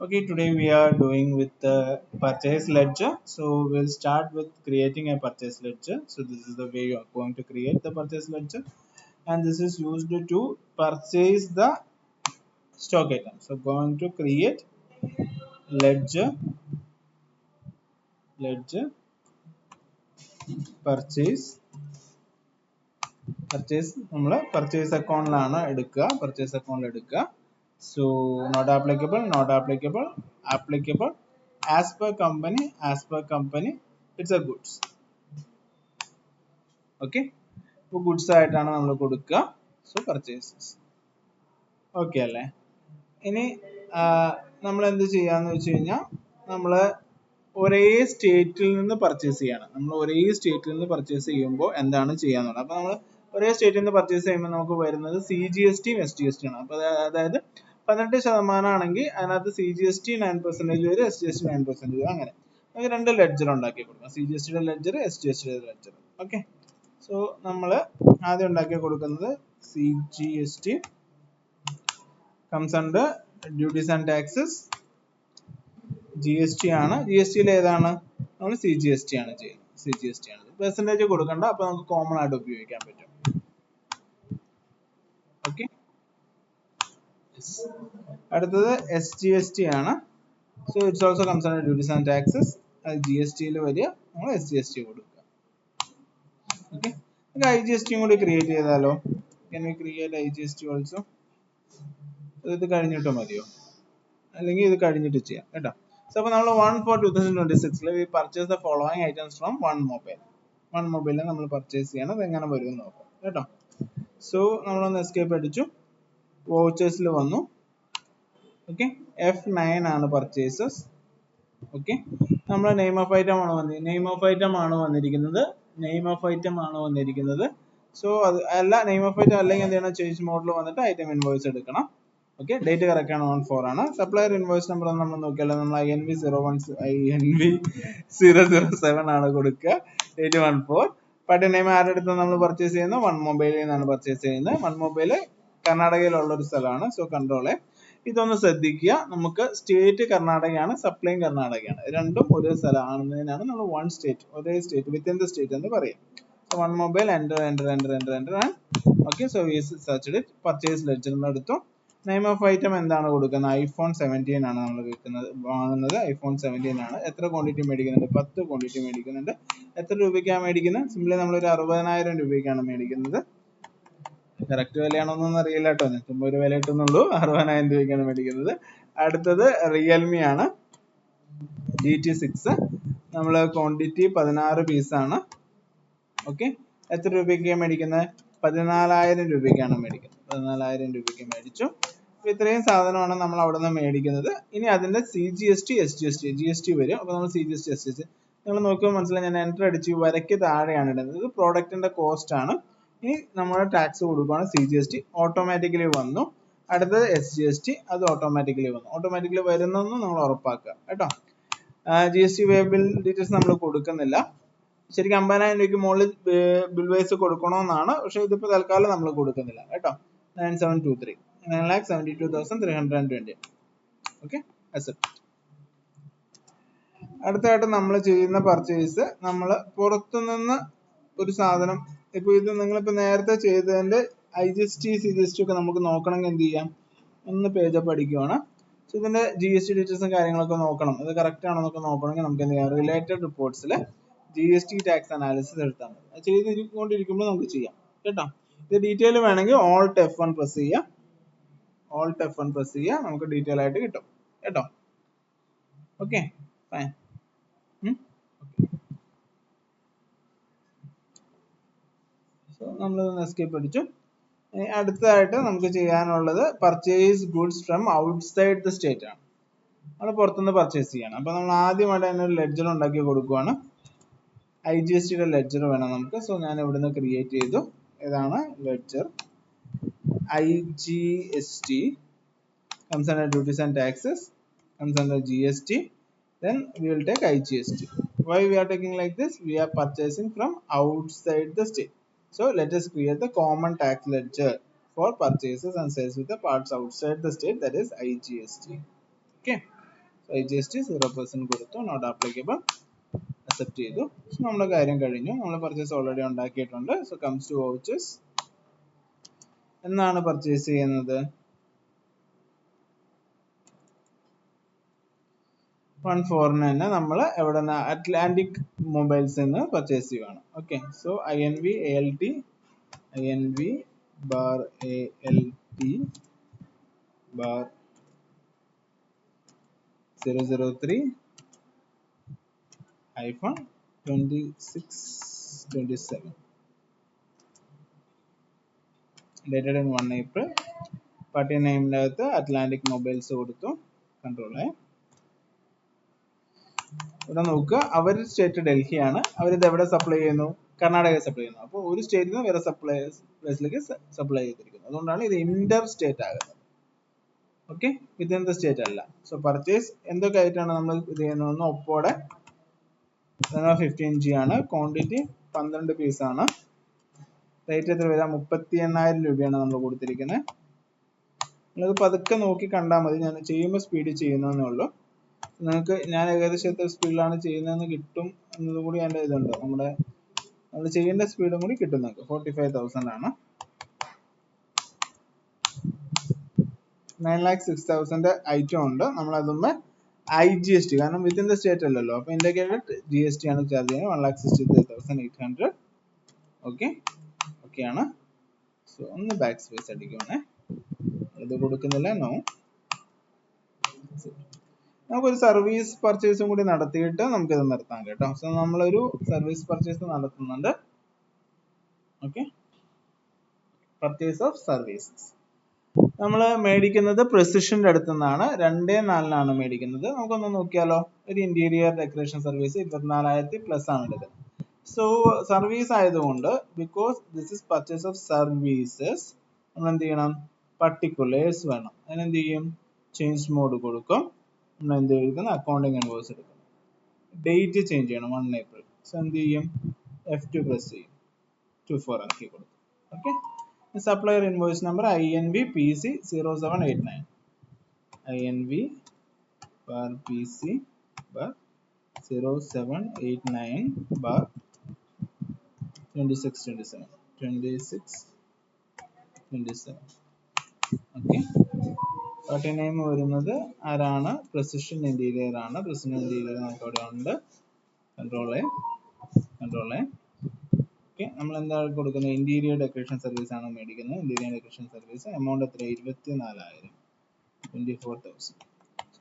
Okay, today we are doing with the purchase ledger. So we'll start with creating a purchase ledger. So this is the way you are going to create the purchase ledger, and this is used to purchase the stock item. So going to create ledger purchase നമ്മൾ purchase account ലാണ് എടുക്കുക purchase account എടുക്കുക. So not applicable as per company it's a goods. Okay, ഇപ്പോൾ goods ആയിട്ടാണ് നമ്മൾ കൊടുക്കുക. So purchases okay അല്ലേ. ഇനി നമ്മൾ എന്ത് ചെയ്യാന്ന് വെച്ച് കഴിഞ്ഞാൽ നമ്മൾ ഒരേ സ്റ്റേറ്റിൽ നിന്ന് പർച്ചേസ് ചെയ്യണം. നമ്മൾ ഒരേ സ്റ്റേറ്റിൽ നിന്ന് പർച്ചേസ് ചെയ്യുമ്പോൾ എന്താണ് ചെയ്യാന്നുള്ളത്. അപ്പോൾ നമ്മൾ ഒരേ സ്റ്റേറ്റിൽ നിന്ന് പർച്ചേസ് ചെയ്യുമ്പോൾ നമുക്ക് വരുന്നത് CGST SGST ആണ്. അപ്പോൾ അതായത് 18% ആണെങ്കിൽ അതിനകത്ത് CGST 9% വരും, SGST 9% വരും. അങ്ങനെ നമുക്ക് രണ്ട് ലെഡ്ജർ ഉണ്ടാക്കി കൊടുക്കാം, CGSTയുടെ ലെഡ്ജർ, SGSTയുടെ ലെഡ്ജർ. ഓക്കെ, സോ നമ്മൾ ആദ്യം ഉണ്ടാക്കി കൊടുക്കുന്നത് CGST comes under duties and taxes. GST ആണ്. GSTയിൽ ഏതാണ്? നമ്മൾ CGST ആണ് ചെയ്യുന്നത്. CGST ആണ്. പെർസെൻറ്റേജ് കൊടുക്കണ്ട, അപ്പോൾ നമുക്ക് കോമൺ ആയിട്ട് ഉപയോഗിക്കാൻ പറ്റും. ഓക്കെ, അടുത്തത് SGST ആണ്. So it's also comes under duties and taxes. അത് GSTയിൽ വരിക, നമ്മൾ SGST കൊടുക്കുക. ഓക്കെ, നമുക്ക് IGST കൂടി ക്രിയേറ്റ് ചെയ്താലോ? Can we create IGST also? ഇത് കഴിഞ്ഞിട്ട് മതിയോ, അല്ലെങ്കിൽ ഇത് കഴിഞ്ഞിട്ട് ചെയ്യാം കേട്ടോ. സോ അപ്പോൾ നമ്മൾ 1/4/2026 we purchase the following items from one mobile നമ്മൾ പർച്ചേസ് ചെയ്യണം. അത് എങ്ങനെ വരും എന്ന് നോക്കാം കേട്ടോ. സോ നമ്മളൊന്ന് എസ്കേപ്പ് അടിച്ചു, വൗച്ചേഴ്സിൽ വന്നു. ഓക്കെ, F9 ആണ് പർച്ചേസസ്. ഓക്കെ, നമ്മൾ നെയിം ഓഫ് ഐറ്റം ആണ് വന്നിരിക്കുന്നത്. സോ അത് അല്ല, നെയിം ഓഫ് ഐറ്റം അല്ലെങ്കിൽ എന്ത് ചെയ്യണം, ചേഞ്ച് മോഡിൽ വന്നിട്ട് ഐറ്റം ഇൻവോയ്സ് എടുക്കണം. ഓക്കെ, ഡേറ്റ് കറക്റ്റ് ആണ്, 1/4 ആണ്. സപ്ലയർ ഇൻവോയ്സ് നമ്പർ നമ്മൾ നോക്കിയാലോ, നമ്മൾ INV007 ആണ് കൊടുക്കുക. ഡേറ്റ് 1/4. പാർട്ടി നെയിം ആരുടെ അടുത്ത് നമ്മൾ പർച്ചേസ് ചെയ്യുന്നത്? വൺ മൊബൈലിൽ നിന്നാണ് പർച്ചേസ് ചെയ്യുന്നത്. വൺ മൊബൈൽ കർണാടകയിലുള്ള ഒരു സ്ഥലമാണ്. സോ കൺട്രോളെ ഇതൊന്ന് ശ്രദ്ധിക്കുക. നമുക്ക് സ്റ്റേറ്റ് കർണാടകയാണ്, സപ്ലൈയും കർണാടകയാണ്. രണ്ടും ഒരേ സ്ഥലമാണെന്നതിനാണ് നമ്മൾ വൺ സ്റ്റേറ്റ്, ഒരേ സ്റ്റേറ്റ്, വിത്തിൻ ദ സ്റ്റേറ്റ് എന്ന് പറയും. So one mobile, enter and okay, so we searched it. Purchase ledger എടുത്തു. നെയിം ഓഫ് ഐറ്റം എന്താണ് കൊടുക്കുന്നത്? iPhone 17 ആണ് നമ്മൾ വാങ്ങുന്നത്. iPhone 17 ആണ്. എത്ര ക്വാണ്ടിറ്റി മേടിക്കുന്നുണ്ട്? 10 ക്വാണ്ടിറ്റി മേടിക്കുന്നുണ്ട്. എത്ര രൂപയ്ക്കാണ് മേടിക്കുന്നത്? സിംപ്ലി നമ്മളൊരു 60,000 രൂപയ്ക്കാണ് മേടിക്കുന്നത്. കറക്റ്റ് വിലയാണോന്നൊന്നും അറിയില്ല കേട്ടോ, ചുമ്മാ ഒരു വില കിട്ടുന്നുള്ളൂ. 60,000 രൂപയ്ക്കാണ് മേടിക്കുന്നത്. അടുത്തത് റിയൽമി ആണ്, GT6. നമ്മൾ ക്വാണ്ടിറ്റി 16 പീസാണ്. ഓക്കെ, എത്ര രൂപയ്ക്കാണ് മേടിക്കുന്നത്? 14,000 രൂപയ്ക്കാണ് മേടിക്കുന്നത്. 14,000 രൂപയ്ക്ക് മേടിച്ചു. ഇത്രയും സാധനമാണ് നമ്മൾ അവിടെ നിന്ന് മേടിക്കുന്നത്. ഇനി അതിന്റെ CGST SGST വരും. അപ്പോൾ നമ്മൾ CGST SGST നിങ്ങൾ നോക്കുമ്പോൾ മനസ്സിലായി, ഞാൻ എൻ്റർ അടിച്ച് വരയ്ക്ക് താഴെയാണ് ഇടുന്നത്. ഇത് പ്രോഡക്റ്റിന്റെ കോസ്റ്റ് ആണ്. ഇനി നമ്മൾ ടാക്സ് കൊടുക്കുകയാണ്. CGST ഓട്ടോമാറ്റിക്കലി വന്നു. അടുത്തത് SGST, അത് ഓട്ടോമാറ്റിക്കലി വന്നു. ഓട്ടോമാറ്റിക്കലി വരുന്നെന്ന് നമ്മൾ ഉറപ്പാക്കുക കേട്ടോ. GST വേബിൾ ഡീറ്റെയിൽസ് നമ്മൾ കൊടുക്കുന്നില്ല. ശരിക്കും 50,000 രൂപയ്ക്ക് മുകളിൽ ബിൽ വൈസ് കൊടുക്കണമെന്നാണ്, പക്ഷെ ഇതിപ്പോൾ തൽക്കാലം നമ്മൾ കൊടുക്കുന്നില്ല കേട്ടോ. 9723 9,72,320. Okay, accept. അടുത്തായിട്ട് നമ്മൾ ചെയ്യുന്ന പർച്ചേസ്, നമ്മൾ പുറത്തുനിന്ന് ഒരു സാധനം, ഇപ്പോൾ ഇത് നിങ്ങളിപ്പോൾ നേരത്തെ ചെയ്തതിന്റെ IGST CGST ഒക്കെ നമുക്ക് നോക്കണമെങ്കിൽ എന്ത് ചെയ്യാം, ഒന്ന് പേജപ്പ് അടിക്കുവാണ്. സോ ഇതിന്റെ GST ഡീറ്റെയിൽസും കാര്യങ്ങളൊക്കെ നോക്കണം, ഇത് കറക്റ്റ് ആണോ എന്നൊക്കെ നോക്കണമെങ്കിൽ നമുക്ക് എന്ത് ചെയ്യാം, റിലേറ്റഡ് റിപ്പോർട്ട്സിൽ GST ടാക്സ് അനാലിസിസ് എടുത്താൽ മതി. അത് ചെയ്തുകൊണ്ടിരിക്കുമ്പോൾ നമുക്ക് ചെയ്യാം കേട്ടോ. ഇത് ഡീറ്റെയിൽ വേണമെങ്കിൽ Alt F1 പ്രസ് ചെയ്യുക. നമുക്ക് ഡീറ്റെയിൽ ആയിട്ട് കിട്ടും കേട്ടോ. Okay, fine. സോ നമ്മളൊന്ന് എസ്കേപ്പ് അടിച്ചു. അടുത്തതായിട്ട് നമുക്ക് ചെയ്യാനുള്ളത് purchase goods from outside the state ആണ്. നമ്മൾ പുറത്തുനിന്ന് പർച്ചേസ് ചെയ്യണം. അപ്പോൾ നമ്മൾ ആദ്യമായിട്ട് തന്നെ ഒരു ലെഡ്ജർ ഉണ്ടാക്കി കൊടുക്കുവാണ്. IGSTയുടെ ലെഡ്ജർ വേണം നമുക്ക്. സോ ഞാൻ ഇവിടുന്ന് ക്രിയേറ്റ് ചെയ്തു. ഏതാണ് ledger? IGST comes under duties and taxes, comes under GST, then we will take IGST. Why we are taking like this? We are purchasing from outside the state. So let us create the common tax ledger for purchases and sales with the parts outside the state, that is IGST. Okay, IGST 0% കൊടുത്തു, not applicable, accept ചെയ്തു. So നമ്മുടെ കാര്യം കഴിഞ്ഞു. നമ്മൾ purchase already ഉണ്ടാക്കിയിട്ടുണ്ട്. So comes to vouchers. എന്നാണ് purchase ചെയ്യുന്നത്? 1/4 തന്നെ നമ്മൾ എവിടെ നിന്ന്? അറ്റ്ലാന്റിക് മൊബൈൽസ് നിന്ന് പർച്ചേസ് ചെയ്യുകയാണ്. Okay, so INV bar ALT bar 003-2627 dated in 1 April. Party നെയിമിനകത്ത് അറ്റ്ലാന്റിക് മൊബൈൽസ് കൊടുത്തു. കൺട്രോൾ. ഇവിടെ നോക്കുക, അവർ സ്റ്റേറ്റ് ഡൽഹിയാണ്. അവരിത് എവിടെ സപ്ലൈ ചെയ്യുന്നു? കർണാടക സപ്ലൈ ചെയ്യുന്നു. അപ്പോൾ ഒരു സ്റ്റേറ്റിൽ നിന്ന് വേറെ പ്ലേസിലേക്ക് സപ്ലൈ ചെയ്തിരിക്കുന്നു. അതുകൊണ്ടാണ് ഇത് ഇന്റർ സ്റ്റേറ്റ് ആകുന്നത്. ഓക്കെ, വിത്തിൻ ദ സ്റ്റേറ്റ് അല്ല. സോ പർച്ചേസ് എന്തൊക്കെ ആയിട്ടാണ് നമ്മൾ ഇത് ചെയ്യുന്നത്? ഒപ്പോടെ 15G ആണ്. ക്വാണ്ടിറ്റി 12 പീസാണ്. റേറ്റ് എത്ര വരാം? 38,000 രൂപയാണ് നമ്മൾ കൊടുത്തിരിക്കുന്നത്. നിങ്ങളത് പതുക്കെ നോക്കി കണ്ടാൽ മതി. ഞാൻ ചെയ്യുമ്പോൾ സ്പീഡിൽ ചെയ്യുന്നതേ ഉള്ളൂ. നിങ്ങൾക്ക് ഞാൻ ഏകദേശം എത്ര സ്പീഡിലാണ് ചെയ്യുന്നതെന്ന് കിട്ടും എന്നതും കൂടി എൻ്റെ ഇതുണ്ട്. നമ്മൾ ചെയ്യേണ്ട സ്പീഡും കൂടി കിട്ടും നിങ്ങൾക്ക്. 45,000 ആണ്. 9,06,000 ഐറ്റം ഉണ്ട്. നമ്മൾ അതുമ്മേ IGST, കാരണം വിത്തിൻ ദ സ്റ്റേറ്റ് അല്ലല്ലോ, അപ്പൊ ഇൻഡിക്കേറ്റഡ് GST ആണ് ചാർജ് ചെയ്യുന്നത്. 1,63,800. ഓക്കെ, ഓക്കെയാണ്. സോ ഒന്ന് ബാക്ക് സ്പേസ് അടിക്കുവാണേ. ഇത് കൊടുക്കുന്നില്ല, നോ. നമുക്കൊരു സർവീസ് പർച്ചേസും കൂടി നടത്തിയിട്ട് നമുക്കിത് നിർത്താം കേട്ടോ. സോ നമ്മളൊരു സർവീസ് പർച്ചേസ് നടത്തുന്നുണ്ട്. Okay, purchase of services. നമ്മൾ മേടിക്കുന്നത് പ്രിസിഷന്റെ അടുത്ത് നിന്നാണ്. 2,400 മേടിക്കുന്നത്. നമുക്കൊന്ന് നോക്കിയാലോ. ഒരു ഇന്റീരിയർ ഡെക്കറേഷൻ സർവീസ് 24,000 പ്ലസ് ആണ് എടുക്കുന്നത്. സോ സർവീസ് ആയതുകൊണ്ട്, because this is purchase of services, നമ്മൾ എന്ത് ചെയ്യണം? പർട്ടിക്കുലേഴ്സ് വേണം. അതിനെന്ത് ചെയ്യും? ചേഞ്ച് മോഡ് കൊടുക്കും. നമ്മൾ എന്ത് എഴുതുന്നു? അക്കൗണ്ടിങ് ഇൻവോയ്സ് എടുക്കും. ഡേറ്റ് ചേഞ്ച് ചെയ്യണം, 1 April. സോ എന്ത് ചെയ്യും? F2 പ്രസ് ചെയ്യും. 24 ആക്കി കൊടുക്കും. Okay, supplier invoice number INV PC 0789. INV bar PC bar 0789 bar 2627. Okay, party name വരുന്നത് ആരാണ്? പ്രിസിഷൻ ഇന്റീരിയർ ആണ്. പ്രിസിഷൻ ഇന്റീരിയർ നമുക്ക് അവിടെ ഉണ്ട്. കൺട്രോളേ. ഓക്കെ, നമ്മൾ എന്താണ് കൊടുക്കുന്നത്? ഇന്റീരിയർ ഡെക്കറേഷൻ സർവീസ് ആണ് മേടിക്കുന്നത്. ഇന്റീരിയർ ഡെക്കറേഷൻ സർവീസ് എമൗണ്ട് എത്ര? 24,000. 24,000.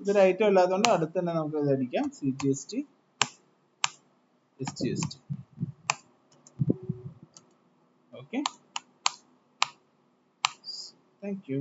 ഇതൊരു ഐറ്റം അല്ലാത്തതുകൊണ്ട് അടുത്ത് തന്നെ നമുക്ക് ഇത് അടിക്കാം. CGST SGST. Okay, thank you.